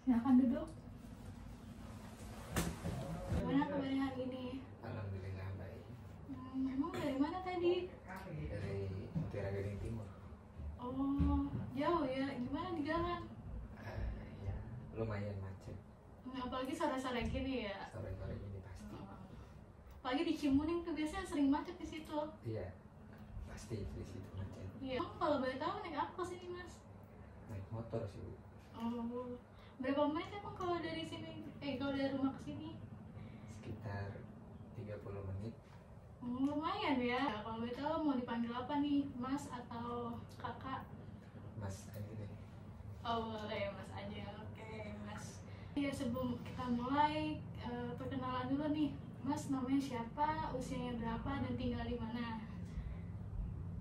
Silakan duduk. Gimana kabarnya hari ini? Alhamdulillah baik. Emang dari mana tadi? Dari Mutiara Gading Timur. Oh, jauh ya. Gimana di jalan? Ya, lumayan macet. Apalagi sore-sore gini ya. Sore-sore ini pasti. Apalagi di Cimuning tuh biasanya sering macet di situ. Iya, pasti di situ macet. Iya. Emang kalau boleh tahu naik apa ke sini, Mas? Naik motor sih, Bu. Oh, berapa menit emang kalau dari sini? Kalau dari rumah ke sini? Sekitar 30 menit. Lumayan ya. Kalau boleh tahu mau dipanggil apa nih, Mas atau Kakak? Mas aja deh. Oh boleh, Mas aja. Oke, Mas. Ya sebelum kita mulai perkenalan dulu nih. Mas namanya siapa, usianya berapa, dan tinggal di mana?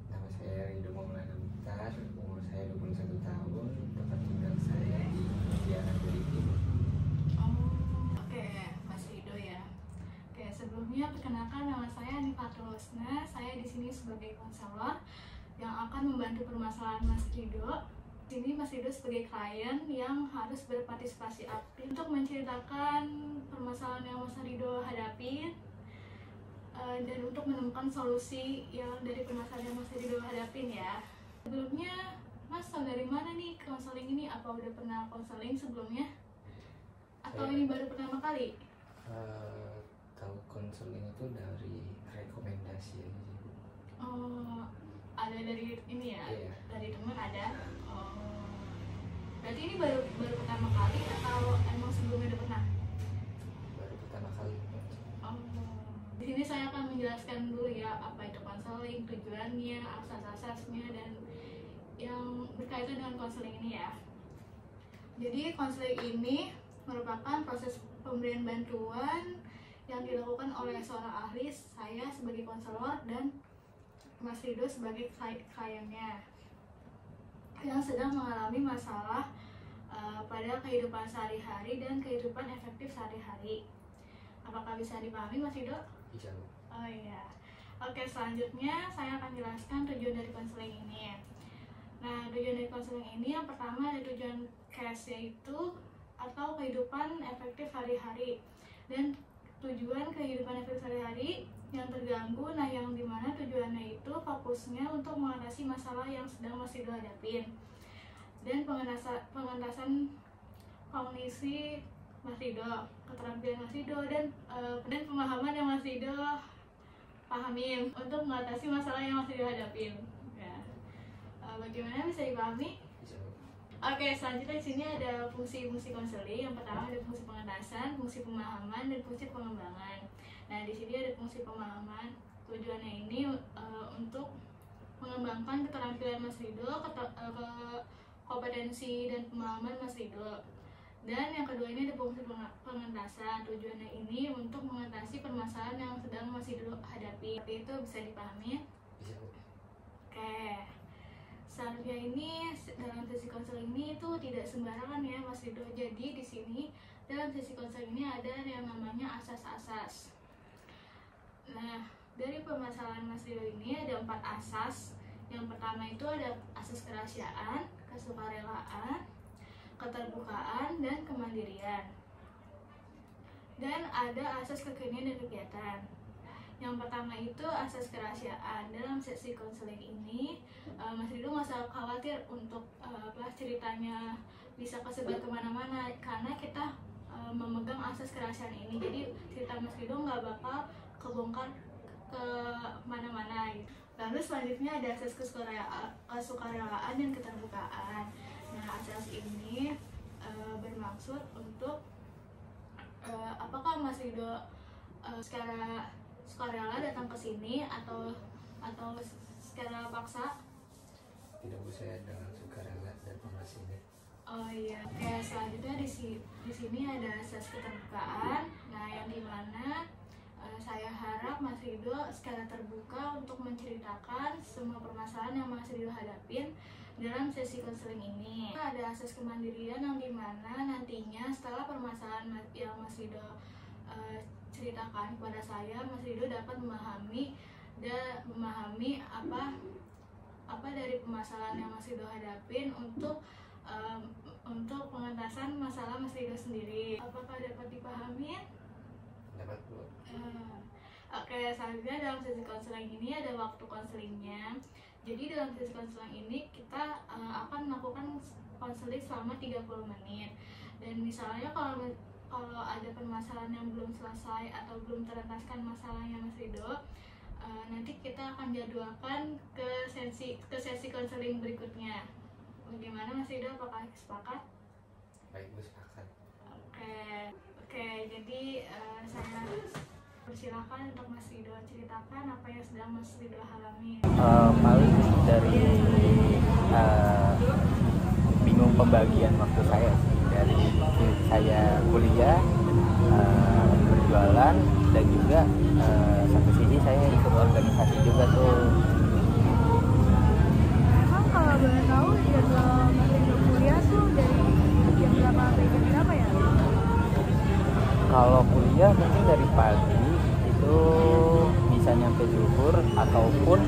Nama saya Ridho Maulana Mukhtar, umur saya 21 tahun, tempat tinggal saya di Mutiara Gading Timur. Oh, oke, Mas Ridho ya. Oke, sebelumnya perkenalkan nama saya Nifatul Husna. Saya di sini sebagai konselor yang akan membantu permasalahan Mas Ridho. Di sini Mas Ridho sebagai klien yang harus berpartisipasi aktif untuk menceritakan permasalahan yang Mas Ridho hadapi dan untuk menemukan solusi yang dari permasalahan yang Mas Ridho hadapin ya. Sebelumnya Mas tahu dari mana nih konseling ini? Apa udah pernah konseling sebelumnya? Atau ini baru pertama kali? Tahu konseling itu dari rekomendasi aja sih, Bu. Oh, ada dari ini ya? Iya. Dari teman ada? Oh, berarti ini baru pertama kali atau emang sebelumnya udah pernah? Baru pertama kali. Oh, di sini saya akan menjelaskan dulu ya apa itu konseling, tujuannya, asas-asasnya, dan yang berkaitan dengan konseling ini ya. Jadi konseling ini merupakan proses pemberian bantuan yang dilakukan oleh seorang ahli, saya sebagai konselor dan Mas Ridho sebagai kliennya yang sedang mengalami masalah pada kehidupan sehari-hari dan kehidupan efektif sehari-hari. Apakah bisa dipahami, Mas Ridho? Bisa, Bu. Oh iya. Oke, selanjutnya saya akan jelaskan tujuan dari konseling ini. Nah, tujuan dari konseling ini yang pertama ada tujuan CAS, yaitu atau kehidupan efektif hari-hari, dan tujuan kehidupan efektif hari-hari yang terganggu. Nah, yang dimana tujuannya itu fokusnya untuk mengatasi masalah yang sedang Mas Ridho hadapin dan pengentasan kognisi Mas Ridho, keterampilan Mas Ridho, dan pemahaman yang Mas Ridho pahamin untuk mengatasi masalah yang Mas Ridho hadapin. Ya. Bagaimana bisa dipahami? Bisa, Bu. Oke, selanjutnya di sini ada fungsi-fungsi konseling. Yang pertama ada fungsi pengentasan, fungsi pemahaman, dan fungsi pengembangan. Nah, di sini ada fungsi pemahaman. Tujuannya ini untuk mengembangkan keterampilan Mas Ridho, kompetensi dan pemahaman Mas Ridho. Dan yang kedua ini ada fungsi pengentasan. Tujuannya ini untuk mengatasi permasalahan yang sedang Mas Ridho hadapi. Tapi itu bisa dipahami? Bisa, Bu. Oke. Selanjutnya ini dalam sesi konseling ini itu tidak sembarangan ya, Mas Ridho. Jadi di sini dalam sesi konseling ini ada yang namanya asas-asas. Nah, dari permasalahan Mas Ridho ini ada 4 asas. Yang pertama itu ada asas kerahasiaan, kesukarelaan, keterbukaan, dan kemandirian. Dan ada asas kekinian dan kegiatan. Yang pertama itu asas kerahasiaan. Dalam sesi konseling ini Mas Ridho nggak usah khawatir untuk ceritanya bisa kesebar kemana-mana, karena kita memegang asas kerahasiaan ini. Jadi cerita Mas Ridho nggak bakal kebongkar ke mana-mana gitu. Lalu selanjutnya ada asas kesukarelaan dan keterbukaan. Nah, asas ini bermaksud untuk apakah Mas Ridho secara sukarela datang ke sini atau secara paksa? Tidak, Bu, saya dengan sukarela datang ke sini. Oh iya. Oke, selanjutnya di sini ada asas keterbukaan. Nah, yang dimana saya harap Mas Ridho secara terbuka untuk menceritakan semua permasalahan yang Mas Ridho hadapin dalam sesi konseling ini. Ada asas kemandirian yang dimana nantinya setelah permasalahan yang Mas Ridho ceritakan kepada saya, Mas Ridho dapat memahami apa dari permasalahan yang Mas Ridho hadapin untuk pengentasan masalah masalah Mas Rido sendiri. Apakah dapat dipahami? Dapat Bu. Oke, selanjutnya dalam sesi konseling ini ada waktu konselingnya. Jadi dalam sesi konseling ini kita akan melakukan konseling selama 30 menit. Dan misalnya kalau ada permasalahan yang belum selesai atau belum terentaskan masalahnya Mas Rido, nanti kita akan jadwalkan ke sesi konseling berikutnya. Bagaimana Mas Rido, apakah sepakat? Baik Bu, sepakat. Oke, jadi saya persilakan untuk Mas Rido ceritakan apa yang sedang Mas Rido alami. Paling dari bingung pembagian waktu saya sih, dari saya kuliah, berjualan, dan juga satu sisi saya ikut organisasi juga tuh. Emang kalau boleh tahu jadwal Mas Rido kuliah tuh dari jam berapa sampai jam berapa ya? Kalau kuliah mungkin dari pagi itu bisa nyampe zuhur, ataupun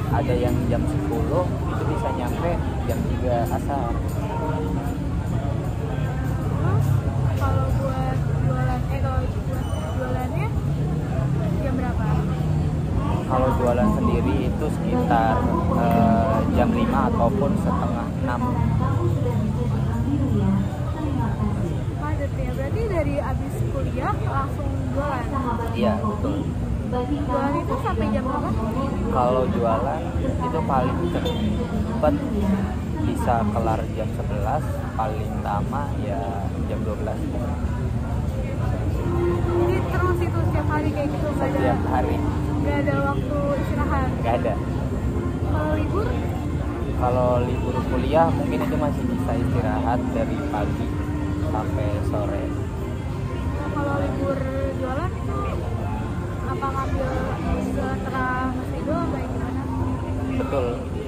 ada yang jam 10 itu bisa nyampe jam 3 asar. Terus kalau buat jualannya jam berapa? Kalau jualan sendiri itu sekitar jam 5 ataupun setengah 6. Padat ya, berarti dari abis kuliah langsung jualan? Iya, betul. Jualan itu sampai jam berapa? Kalau jualan itu paling cepat bisa kelar jam 11, paling lama ya jam 12. Jadi terus itu setiap hari kayak gitu? Setiap hari. Gak ada waktu istirahat? Gak ada. Kalau libur? Kalau libur kuliah mungkin itu masih bisa istirahat dari pagi sampai sore. Nah, kalau libur jualan itu apa ngambil setelah Mas Rido apa gimana? Betul.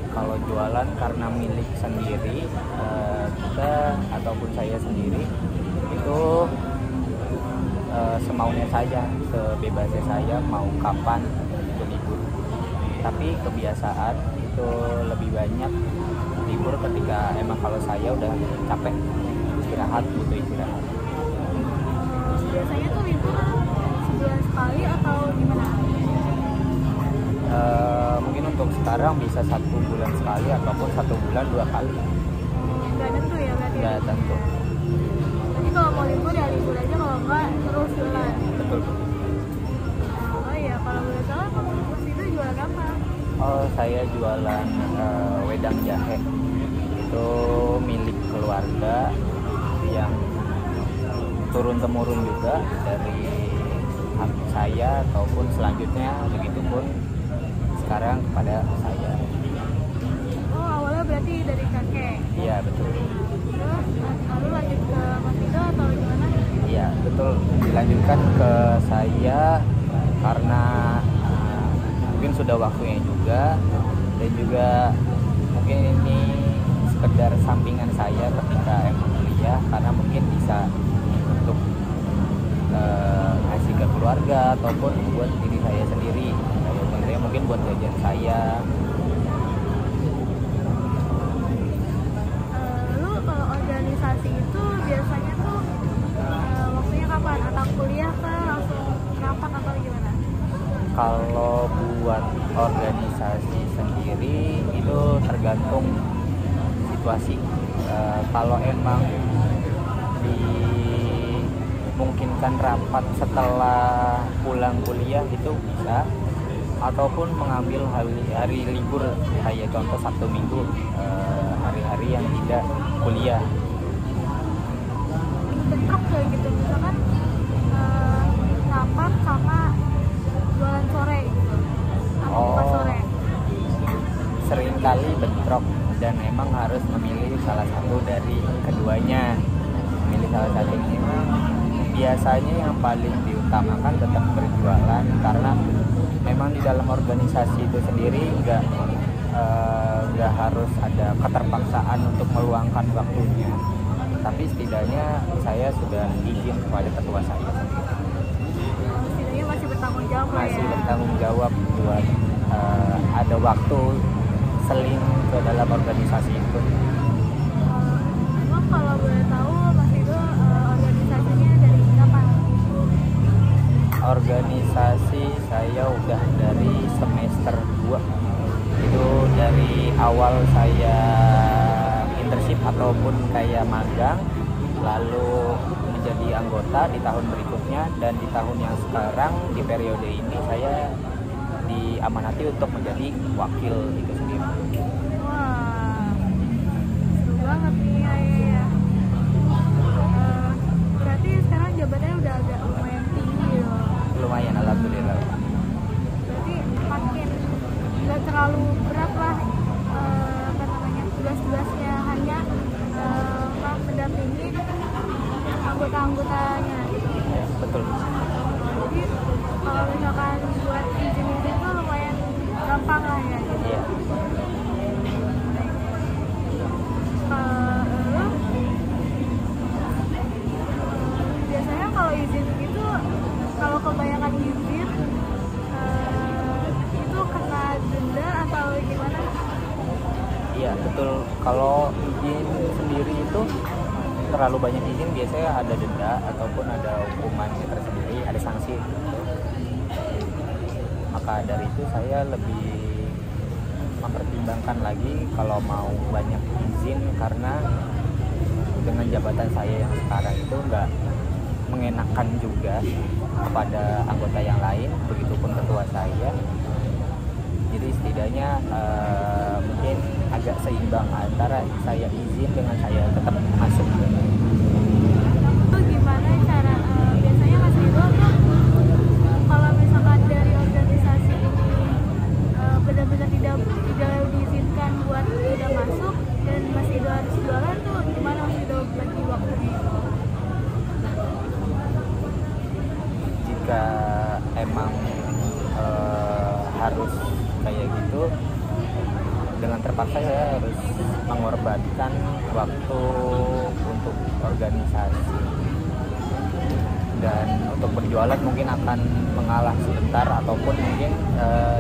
Kalau jualan karena milik sendiri, kita ataupun saya sendiri itu semaunya saja, sebebasnya saya mau kapan itu libur. Tapi kebiasaan itu lebih banyak libur ketika emang kalau saya udah capek, istirahat, butuh istirahat. Biasanya tuh libur sebulan sekali atau gimana? Mungkin untuk sekarang bisa 1 bulan sekali ataupun 1 bulan 2 kali. Nggak tentu ya berarti? Nggak tentu. Jadi kalau mau libur ya libur aja, kalau nggak terus jualan. Betul. Oh iya, kalau boleh tahu Mas Rido jualan apa? Oh, saya jualan wedang jahe. Itu milik keluarga yang turun-temurun juga dari saya ataupun selanjutnya, begitupun sekarang kepada saya. Oh, awalnya berarti dari kakek. Iya, betul. Terus lalu lanjut ke Mas Rido atau gimana? Iya, betul. Dilanjutkan ke saya karena mungkin sudah waktunya juga, dan juga mungkin ini sekedar sampingan saya ketika emang kuliah, karena mungkin bisa untuk ngasih ke keluarga ataupun buat diri saya sendiri. Mungkin buat jajan saya. Lu kalau organisasi itu biasanya tuh waktunya kapan? Atau kuliah kah? Langsung rapat atau gimana? Kalau buat organisasi sendiri itu tergantung situasi. Kalau emang dimungkinkan rapat setelah pulang kuliah itu bisa, ataupun mengambil hari libur, kayak contoh Sabtu Minggu, hari-hari yang tidak kuliah. Bentrok kayak gitu, misalkan rapat sama jualan sore gitu. Atau bukan sore? Seringkali bentrok, dan emang harus memilih salah satu dari keduanya. Memilih salah satunya, biasanya yang paling diutamakan tetap berjualan, karena memang di dalam organisasi itu sendiri nggak harus ada keterpaksaan untuk meluangkan waktunya, tapi setidaknya saya sudah izin kepada ketua saya sendiri. Setidaknya masih bertanggung jawab lah Masih ya. bertanggung jawab buat ada waktu seling ke dalam organisasi itu. Emang kalau boleh tahu Mas Rido magang, lalu menjadi anggota di tahun berikutnya, dan di tahun yang sekarang di periode ini saya diamanati untuk menjadi wakil itu sendiri. Wah, seru banget nih ya. Berarti sekarang jabatannya udah agak lumayan tinggi loh. Lumayan, alhamdulillah. Berarti makin nggak terlalu berat lah apa namanya tugas-tugasnya, hanya mendampingi anggota-anggotanya gitu. Ya, betul. Jadi kalau misalkan buat izin itu lumayan gampang lah ya gitu. Iya. Biasanya kalau izin gitu, kalau kebanyakan izin itu kena denda atau gimana? Iya, betul. Kalau izin sendiri itu terlalu banyak izin biasanya ada denda ataupun ada hukuman tersendiri, ada sanksi. Maka dari itu saya lebih mempertimbangkan lagi kalau mau banyak izin, karena dengan jabatan saya yang sekarang itu nggak mengenakan juga kepada anggota yang lain, begitupun ketua saya. Jadi setidaknya mungkin agak seimbang antara saya izin dengan saya tetap masuk. Itu gimana cara biasanya Mas Ridho tuh kalau misalkan dari organisasi ini benar-benar tidak diizinkan buat tidak masuk dan Mas Ridho harus jualan tuh gimana Mas Ridho bagi waktunya? Jika emang harus kayak gitu, dengan terpaksa saya harus mengorbankan waktu untuk organisasi, dan untuk berjualan mungkin akan mengalah sebentar, ataupun mungkin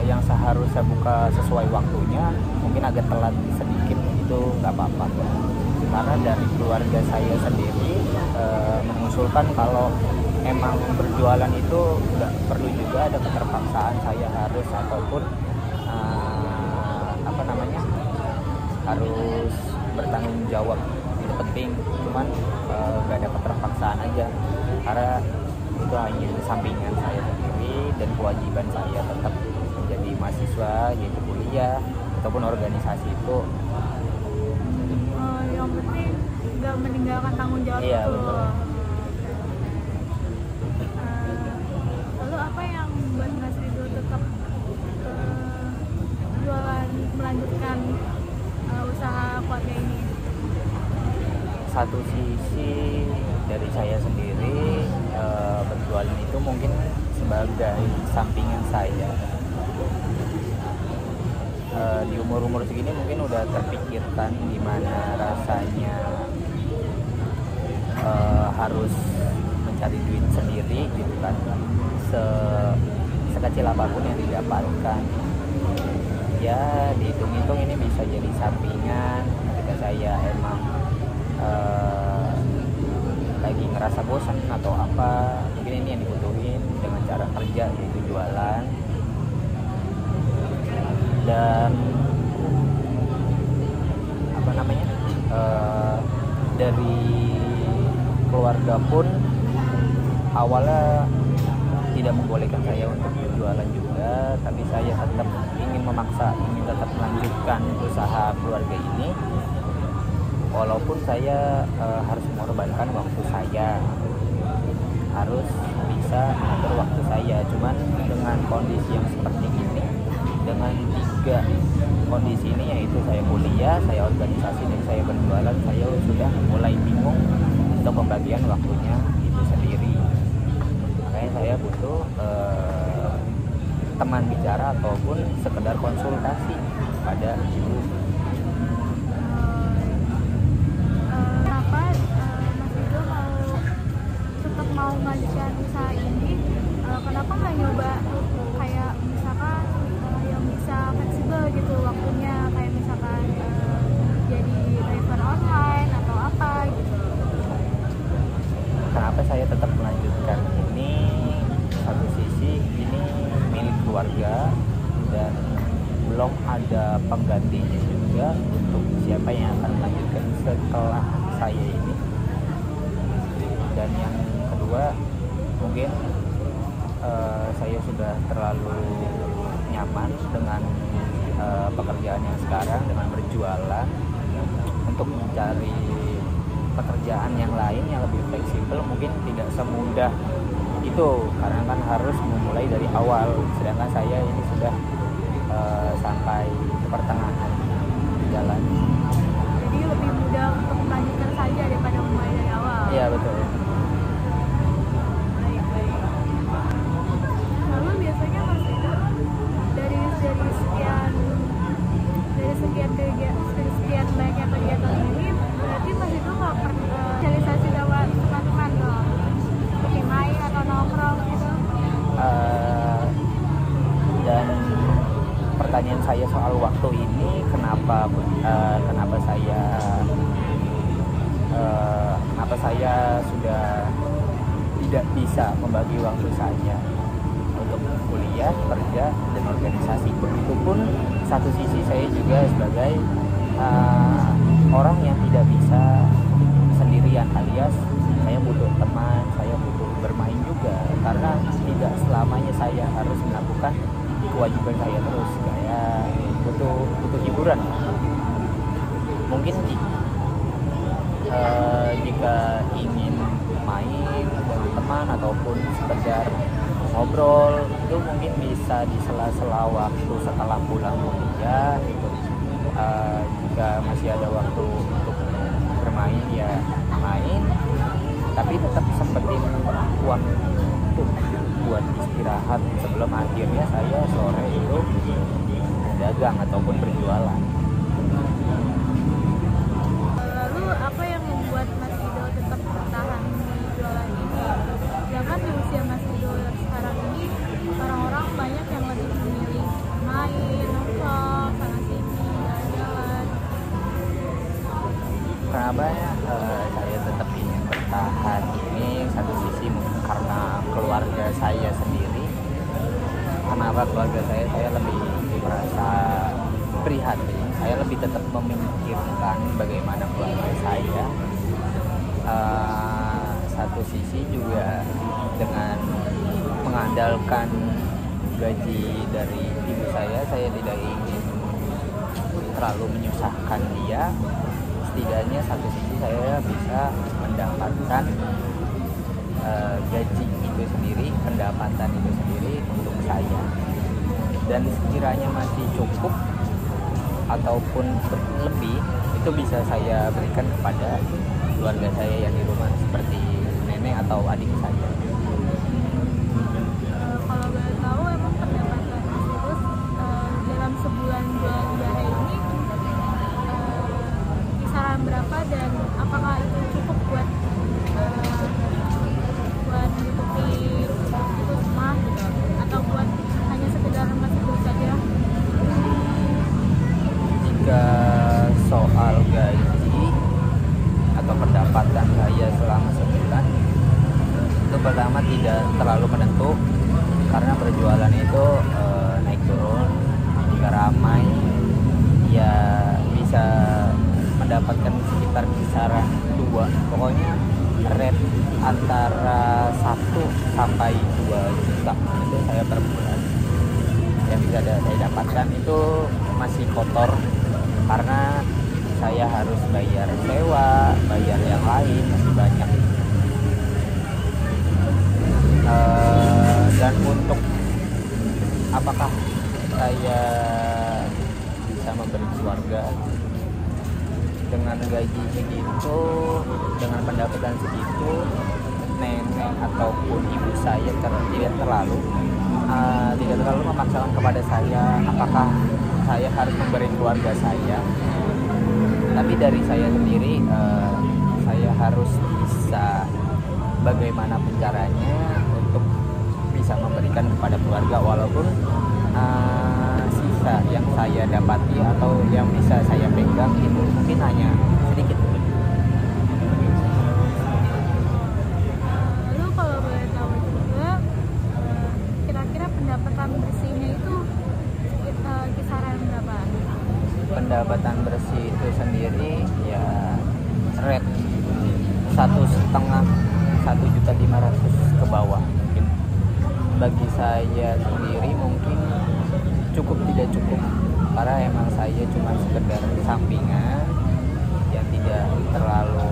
yang seharusnya buka sesuai waktunya mungkin agak telat sedikit, itu nggak apa-apa. Karena dari keluarga saya sendiri mengusulkan kalau emang berjualan itu nggak perlu juga ada keterpaksaan saya harus, ataupun harus bertanggung jawab. Itu penting, cuman nggak ada keterpaksaan aja, karena itu hanya sampingan saya sendiri, dan kewajiban saya tetap menjadi mahasiswa, yaitu kuliah ataupun organisasi itu. Yang penting nggak meninggalkan tanggung jawab. Iya, itu. betul. Lalu apa yang membuat Mas Ridho tetap jualan, melanjutkan usaha keluarga ini? Satu sisi dari saya sendiri, berjualan itu mungkin sebagai sampingan saya. Di umur-umur segini mungkin udah terpikirkan gimana rasanya harus mencari duit sendiri gitu kan, sekecil apapun yang didapatkan. Ya dihitung-hitung ini bisa jadi sampingan ketika saya emang lagi ngerasa bosan atau apa, mungkin ini yang dibutuhin dengan cara kerja, yaitu jualan. Dan dari keluarga pun awalnya tidak membolehkan saya untuk berjualan juga, tapi saya tetap ingin tetap melanjutkan usaha keluarga ini, walaupun saya harus mengorbankan waktu saya, harus bisa mengatur waktu saya. Cuman dengan kondisi yang seperti ini, dengan 3 kondisi ini, yaitu saya kuliah, saya organisasi, dan saya berjualan, saya sudah mulai bingung untuk pembagian waktunya itu sendiri. Makanya saya butuh teman bicara ataupun sekedar konsultasi pada ibu. Kenapa Mas Ridho tetap mau ngajukan usaha ini? Kenapa nggak nyoba kayak misalkan yang bisa fleksibel gitu waktunya, kayak misalkan jadi driver online atau apa gitu? Kenapa saya tetap melanjutkan ini? Satu sisi ini milik keluarga dan belum ada penggantinya juga untuk siapa yang akan melanjutkan setelah saya ini. Dan yang kedua, mungkin saya sudah terlalu nyaman dengan pekerjaan yang sekarang, dengan berjualan. Untuk mencari pekerjaan yang lain yang lebih fleksibel mungkin tidak semudah itu, karena kan harus memulai dari awal, sedangkan saya ini sudah sampai ke pertengahan jalan. Jadi lebih mudah untuk melanjutkan saja daripada memulai dari awal. Iya betul. Baik. Lalu biasanya Mas Rido dari sekian banyak kegiatan ini, berarti Mas Rido nggak pernah sosialisasi sama teman-teman dong, seperti main atau nongkrong gitu? Dan pertanyaan saya soal waktu ini, kenapa saya sudah tidak bisa membagi waktu saya untuk kuliah, kerja, dan organisasi. Begitupun satu sisi saya juga sebagai orang yang tidak bisa sendirian, alias saya butuh teman, saya butuh bermain juga, karena tidak selamanya saya harus melakukan kewajiban saya terus. Saya butuh hiburan. Mungkin jika ingin main dengan teman ataupun sekedar ngobrol, itu mungkin bisa di sela-sela waktu setelah pulang kuliah gitu. Jika masih ada waktu untuk bermain ya main, tapi tetap sempetin waktu buat istirahat sebelum akhirnya saya sore itu dagang ataupun berjualan. Lalu apa yang membuat Mas Rido tetap bertahan di jualan ini? Sedangkan di usia Mas Rido sekarang ini, orang-orang banyak yang lebih memilih main, nongkrong, sana sini, jalan-jalan. Kenapa saya tetap ingin bertahan ini? Satu sisi mungkin karena keluarga saya sendiri. Kenapa keluarga saya lebih merasa prihatin, saya lebih tetap memikirkan bagaimana keluarga saya. Satu sisi juga dengan mengandalkan gaji dari ibu saya tidak ingin terlalu menyusahkan dia. Setidaknya satu sisi saya bisa mendapatkan gaji itu sendiri, pendapatan itu sendiri untuk saya, dan sekiranya masih cukup ataupun lebih, itu bisa saya berikan kepada keluarga saya yang di rumah, seperti nenek atau adik saya. Kalau boleh tahu, emang pendapatan Mas Rido dalam sebulan jualan jahe ini kisaran berapa, dan apakah itu cukup buat menutupi itu semua gitu, atau buat hanya sekedar Mas Rido saja? Jika soal gaji atau pendapatan saya selama sebulan, itu pertama tidak terlalu menentu, karena berjualan itu naik turun. Jika ramai ya bisa mendapatkan sekitar kisaran 2, pokoknya rate antara 1 sampai 2 juta itu saya per bulan yang bisa saya dapatkan. Itu masih kotor karena saya harus bayar sewa, bayar yang lain, masih banyak. Dan untuk apakah saya bisa memberi keluarga dengan gaji segitu, dengan pendapatan segitu, nenek ataupun ibu saya tidak terlalu memaksakan kepada saya apakah saya harus memberi keluarga saya. Tapi dari saya sendiri, saya harus bisa bagaimanapun caranya untuk bisa memberikan kepada keluarga, walaupun sisa yang saya dapati atau yang bisa saya pegang itu mungkin hanya sedikit. Lalu kalau boleh tahu juga, kira-kira pendapatan bersihnya itu kisaran berapa? Pendapatan bersih itu sendiri ya rate 1,5 1.500.000 ke bawah. Mungkin bagi saya sendiri mungkin cukup tidak cukup, karena emang saya cuma sekedar sampingan yang tidak terlalu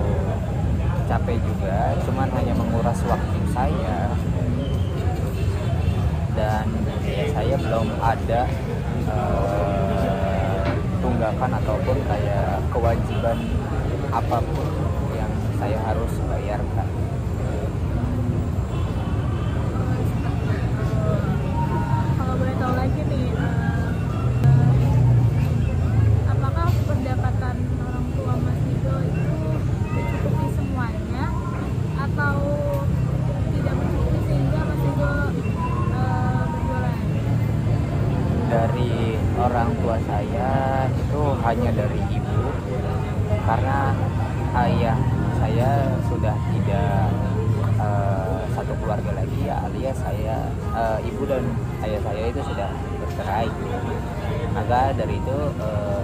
capek juga, cuman hanya menguras waktu saya, dan ya saya belum ada tunggakan ataupun kayak kewajiban apapun yang saya harus bayarkan. Kalau boleh tahu lagi nih, apakah pendapatan orang tua Mas Rido itu mencukupi semuanya atau tidak mencukupi sehingga Mas Rido berjualan? Dari orang tua saya itu hanya dari ibu, karena ayah saya sudah tidak satu keluarga lagi, alias saya ibu dan ayah saya itu sudah bercerai. Maka dari itu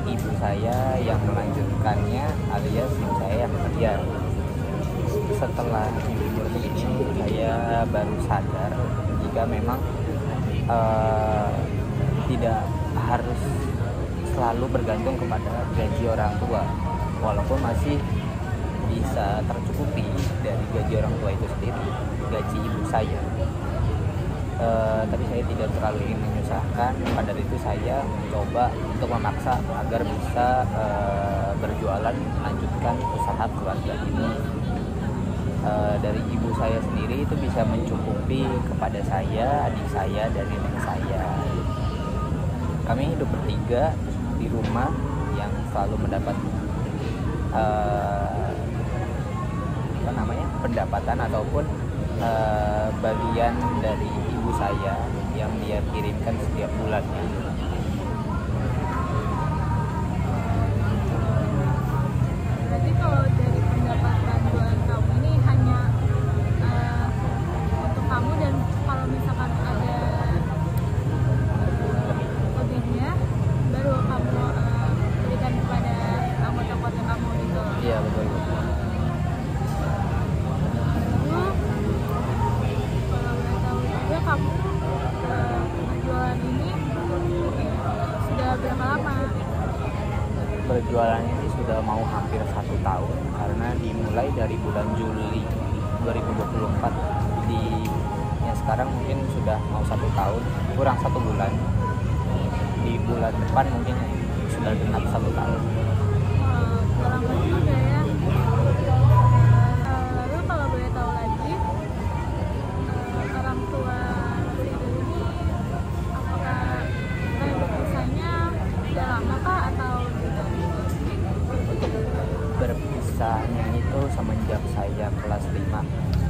ibu saya yang melanjutkannya, alias ibu saya yang bekerja. Setelah jujur ini saya baru sadar jika memang tidak harus selalu bergantung kepada gaji orang tua, walaupun masih bisa tercukupi dari gaji orang tua itu sendiri, gaji ibu saya. Tapi saya tidak terlalu ingin menyusahkan, pada itu saya mencoba untuk memaksa agar bisa berjualan, melanjutkan usaha keluarga ini. Dari ibu saya sendiri itu bisa mencukupi kepada saya, adik saya, dan nenek saya. Kami hidup bertiga di rumah yang selalu mendapat pendapatan ataupun bagian dari ibu saya yang dia kirimkan setiap bulannya. Berarti kalau dari pendapatan bulan kamu ini hanya untuk kamu, dan kalau misalkan ada lebihnya baru kamu berikan kepada anggota-anggota kamu gitu. Iya, betul. Lalu kalau boleh tahu juga, kamu berjualan ini sudah berapa lama? Berjualan ini sudah mau hampir 1 tahun, karena dimulai dari bulan Juli 2024 ya sekarang mungkin sudah mau 1 tahun kurang 1 bulan. Di bulan depan mungkin sudah genap 1 tahun. Lama juga ya. Lalu kalau boleh tahu lagi, orang tua Mas Rido ini apakah berpisahnya sudah lama kah atau gitu? Berpisahnya itu semenjak saya kelas 5,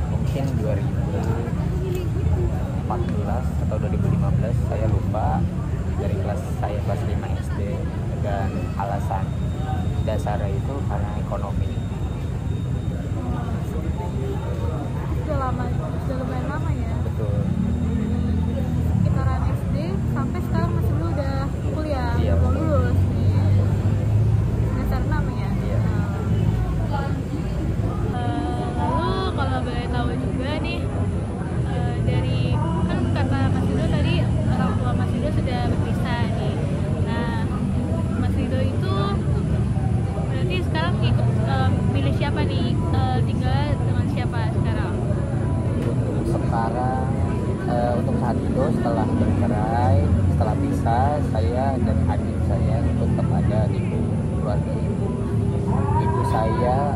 mungkin 2014 atau 2015, saya lupa. Dari saya kelas 5 SD, dan alasan dasarnya itu karena ekonomi. Sudah lama, sudah lumayan lama ya. Betul. Sekitaran SD sampai sekarang Mas Rido udah kuliah, Iya, mau betul. lulus nih. Semester 6 ya. Iya. Lalu kalau boleh tahu juga nih, dari kan kata Mas Rido tadi orang tua Mas Rido sudah berpisah nih. Nah, Mas Rido itu berarti sekarang ikut milih siapa nih, tinggal dengan siapa sekarang? Sekarang untuk saat itu setelah bercerai, setelah pisah, saya dan adik saya ikut kepada ibu, keluarga ibu. Ibu saya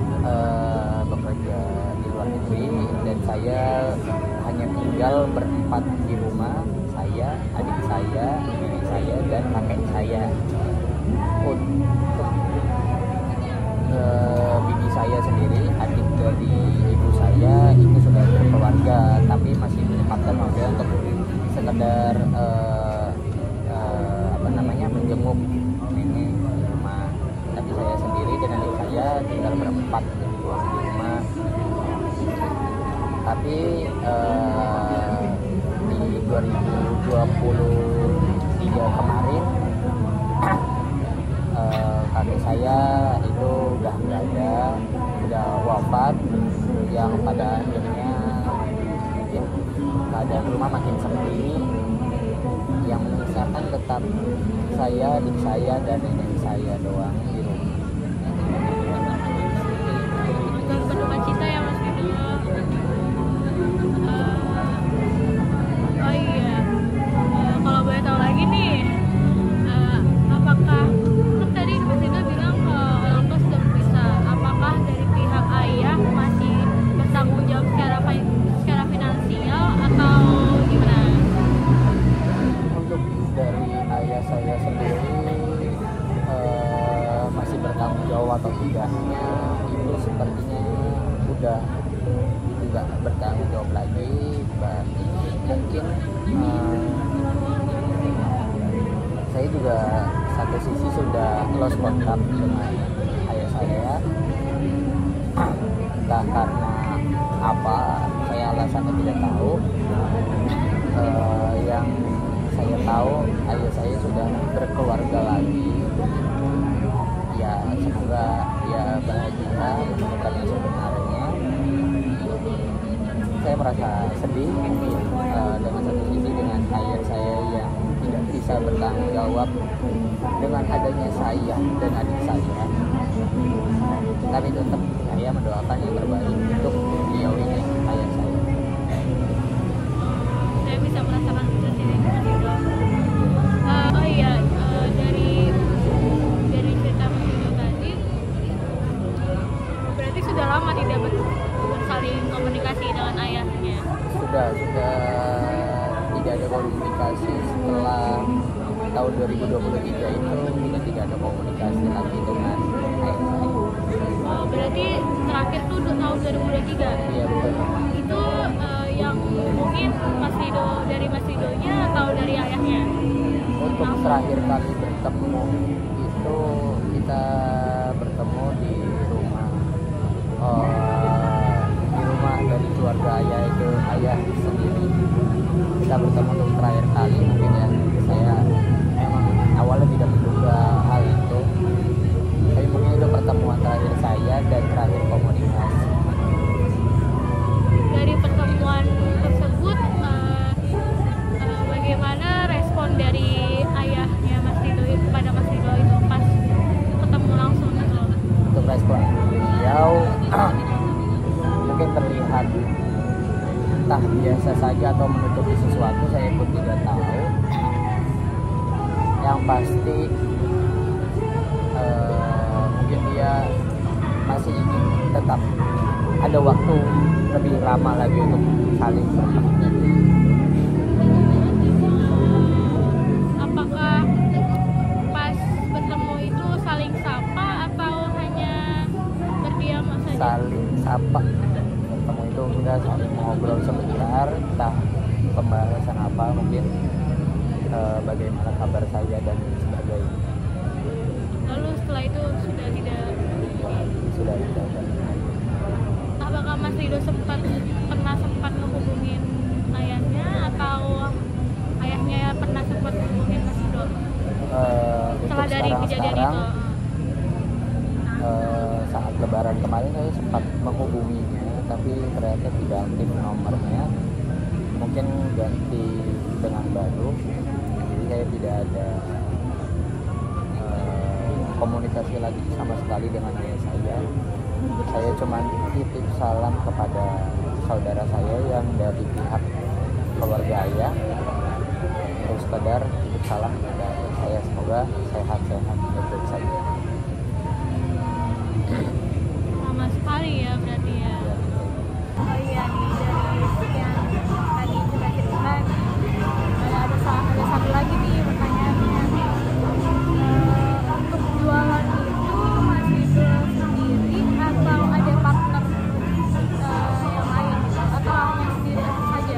bekerja di luar negeri, dan saya hanya tinggal berempat di rumah. Saya, adik saya, nenek saya, dan kakek saya. Untuk bibi saya sendiri, adik dari ibu saya itu sudah berkeluarga, tapi masih menyempatkan waktu untuk sekedar menjenguk nenek di rumah. Tapi saya sendiri dan adik saya tinggal berempat di rumah. Tapi di 2023 kemarin kakek saya itu udah nggak ada, udah wafat. yang pada akhirnya mungkin keadaan rumah makin sepi, yang menyisakan tetap saya, adik saya, dan nenek saya doang di rumah. Untuk berduka cita ya Mas Rido. Oh iya, kalau boleh tahu lagi nih, apakah kan tadi Mas Rido bilang orang tua sudah berpisah, apakah dari pihak ayah masih bertanggung jawab secara finansial atau gimana? Untuk dari ayah saya sendiri masih bertanggung jawab atau tidaknya, itu sepertinya udah juga bertanggung jawab lagi. Mungkin saya juga satu sisi sudah lost kontak dengan ayah saya, entah karena apa, saya alasannya tidak tahu. Yang saya tahu ayah saya sudah berkeluarga lagi. Ya semoga dia bahagia menemukan yang sebenarnya. Saya merasa sedih dengan satu sisi dengan ayah saya yang tidak bisa bertanggung jawab dengan adanya saya dan adik saya. Tapi tetap saya mendoakan yang terbaik untuk beliau ini, ayah saya. Saya bisa merasakan itu sih Mas Rido. Oh iya, dari cerita Mas Rido tadi, berarti sudah lama tidak bersaling komunikasi dengan ayahnya. Sudah tidak ada komunikasi setelah tahun 2023 itu, sudah tidak ada komunikasi lagi dengan ayah saya. Oh, berarti terakhir tuh tahun 2023. Iya betul. Itu yang mungkin Mas Ridonya atau dari ayahnya? Untuk terakhir kali bertemu itu kita bertemu di rumah dari keluarga ayah, itu ayah sendiri. Kita bertemu untuk terakhir kali mungkin ya. Saya memang awalnya tidak menduga hal itu, tapi mungkin itu pertemuan terakhir saya dan terakhir komunikasi. Dari pertemuan tersebut, bagaimana respon dari ayahnya Mas Rido kepada Mas Rido itu pas ketemu langsung gitu? Untuk respon beliau mungkin terlihat entah biasa saja atau menutupi sesuatu, saya pun tidak tahu. Yang pasti mungkin dia masih ingin tetap ada waktu lebih lama lagi untuk saling bertemu. Apakah pas bertemu itu saling sapa atau hanya berdiam saja? Saling sapa. Bertemu itu kita saling ngobrol sebentar, entah pembahasan apa, mungkin bagaimana kabar saya dan sebagainya. Lalu setelah itu sudah tidak. Apakah Mas Rido pernah sempat menghubungin ayahnya atau ayahnya pernah sempat menghubungin Mas Rido setelah dari kejadian itu? Saat lebaran kemarin saya sempat menghubunginya, tapi ternyata tidak aktif nomornya, mungkin ganti dengan baru, jadi saya tidak ada komunikasi lagi sama sekali dengan ayah saya. Saya cuma titip salam kepada saudara saya yang dari pihak keluarga ayah, terus sekedar titip salam kepada ayah saya, semoga sehat-sehat baik saja. Lama sekali ya berarti ya. Oh iya nih, dari yang tadi kita ceritakan, ada satu lagi nih pertanyaannya. Untuk jualan itu Mas Rido sendiri atau ada partner yang lain atau hanya sendiri saja?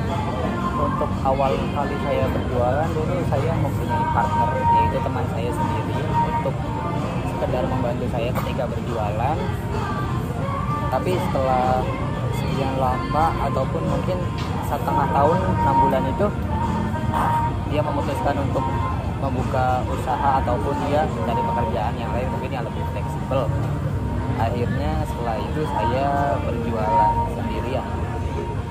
Untuk awal kali saya berjualan dulu saya mempunyai partner, yaitu teman saya sendiri, untuk sekedar membantu saya ketika berjualan. Tapi setelah sekian lama ataupun mungkin setengah tahun, 6 bulan itu, dia memutuskan untuk membuka usaha ataupun dia mencari pekerjaan yang lain mungkin yang lebih fleksibel. Akhirnya setelah itu saya berjualan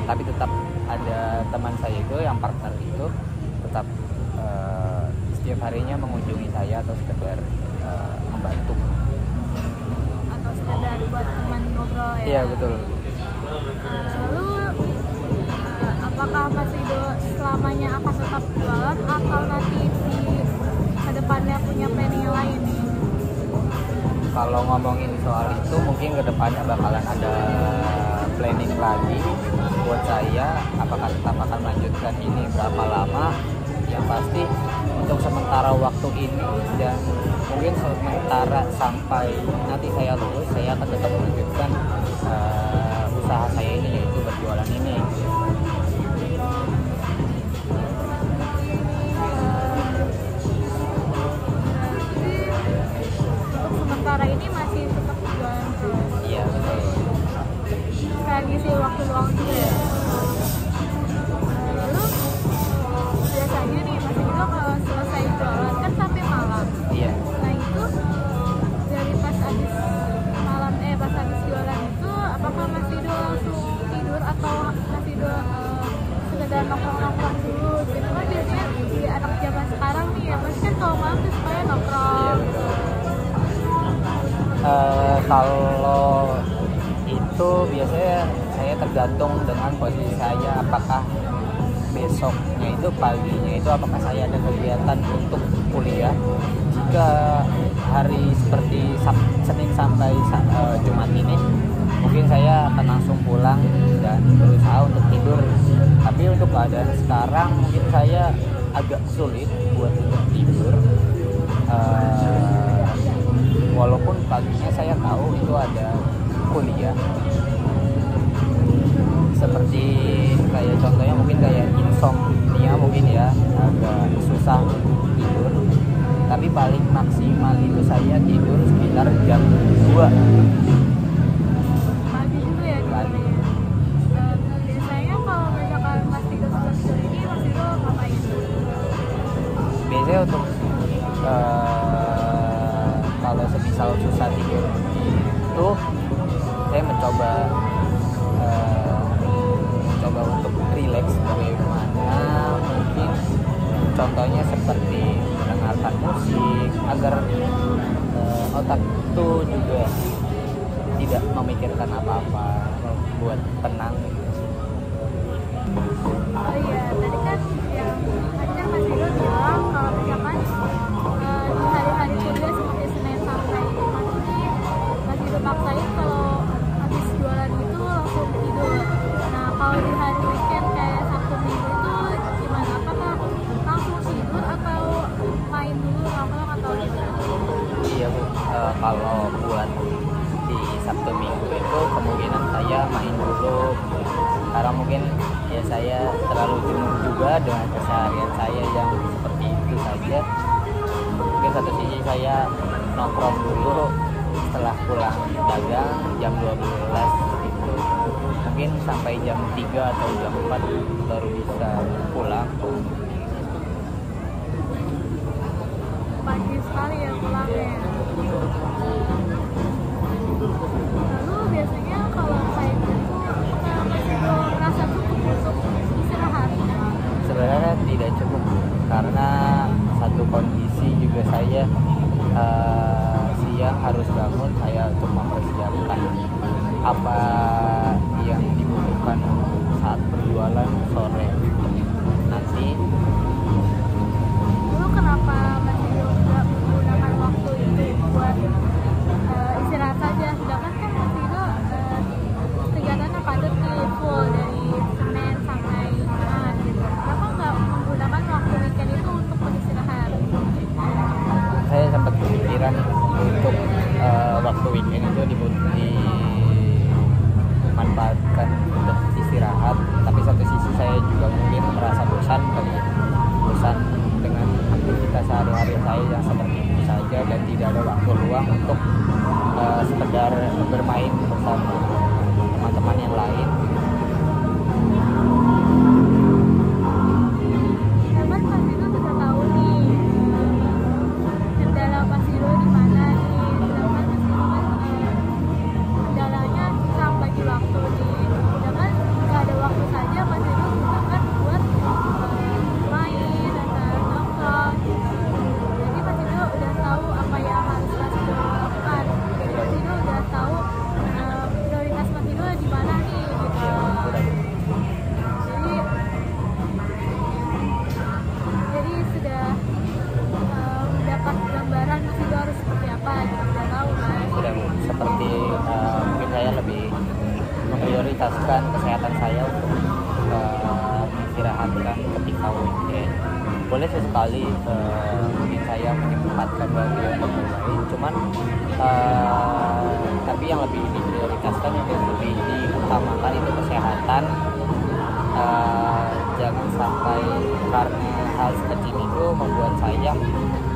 tapi tetap ada teman saya itu yang partner itu tetap setiap harinya mengunjungi saya atau sekedar membantu atau sekedar buat teman ngobrol ya. iya betul. Lalu apakah Mas Rido selamanya akan tetap jualan atau nanti di kedepannya punya planning yang lain nih? Kalau ngomongin soal itu mungkin kedepannya bakalan ada planning lagi buat saya, apakah tetap akan melanjutkan ini berapa lama. Yang pasti untuk sementara waktu ini dan mungkin sementara sampai nanti saya lulus, saya akan tetap melanjutkan usaha saya ini, yaitu berjualan ini. Sementara ini masih tetap jualan terus. Iya betul. Kayak ngisi waktu luang juga ya. Lalu biasanya nih Mas Rido kalau selesai jualan kan sampai malam. Iya. Nah itu dari pas habis malam pas habis jualan itu apakah Mas Rido langsung tidur atau Mas Rido sekedar nongkrong-nongkrong dulu gitu kan? Biasanya di anak zaman sekarang nih ya pasti kan kalau malam tuh supaya nongkrong. Kalau itu biasanya saya tergantung dengan posisi saya, apakah besoknya itu paginya itu apakah saya ada kegiatan untuk kuliah. Jika hari seperti Senin sampai Jumat ini mungkin saya akan langsung pulang dan berusaha untuk tidur. Tapi untuk keadaan sekarang mungkin saya agak sulit buat untuk tidur. Walaupun paginya saya tahu itu ada kuliah, seperti kayak contohnya mungkin kayak insomnia mungkin ya, agak susah untuk tidur, tapi paling maksimal itu saya tidur sekitar jam 2 Pagi juga ya tidurnya. Biasanya kalau misalkan Mas Rido sudah tidur ini Mas Rido ngapain? biasanya untuk kalau semisal susah tidur itu saya mencoba untuk rileks bagaimana mungkin contohnya seperti mendengarkan musik agar otak itu juga tidak memikirkan apa-apa, buat tenang. Oh iya, tadi kan Mas Rido bilang kalau misalkan di hari-hari kuliah seperti Senin sampai Jumat ini Mas Rido maksain kalau habis jualan itu langsung tidur. Nah kalau di hari weekend kayak Sabtu Minggu itu gimana? Apakah langsung tidur atau main dulu nongkrong atau gimana? Iya Bu, kalau buat di Sabtu Minggu itu kemungkinan saya main dulu, karena mungkin ya saya terlalu jenuh juga dengan keseharian saya yang seperti itu saja. Mungkin satu sisi saya nongkrong dulu setelah pulang dagang jam 12 gitu, mungkin sampai jam 3 atau jam 4 baru bisa pulang. Pagi sekali ya pulangnya. Lalu biasanya kalau kayak gitu Mas Rido merasa cukup untuk istirahat? Sebenarnya tidak cukup, karena satu kondisi juga saya siang harus bangun saya untuk mempersiapkan apa yang dibutuhkan saat berjualan sore nanti. Lalu kenapa Mas Rido nggak menggunakan waktu itu buat istirahat saja? Sedangkan kan Mas Rido kesempatan saya untuk istirahatkan ketika weekend. Boleh sesekali mungkin saya menyempatkan waktu untuk bermain, cuman tapi yang lebih diprioritaskan, yang lebih diutamakan itu kesehatan. Jangan sampai karena hal seperti itu membuat saya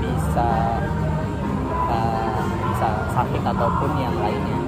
bisa sakit ataupun yang lainnya.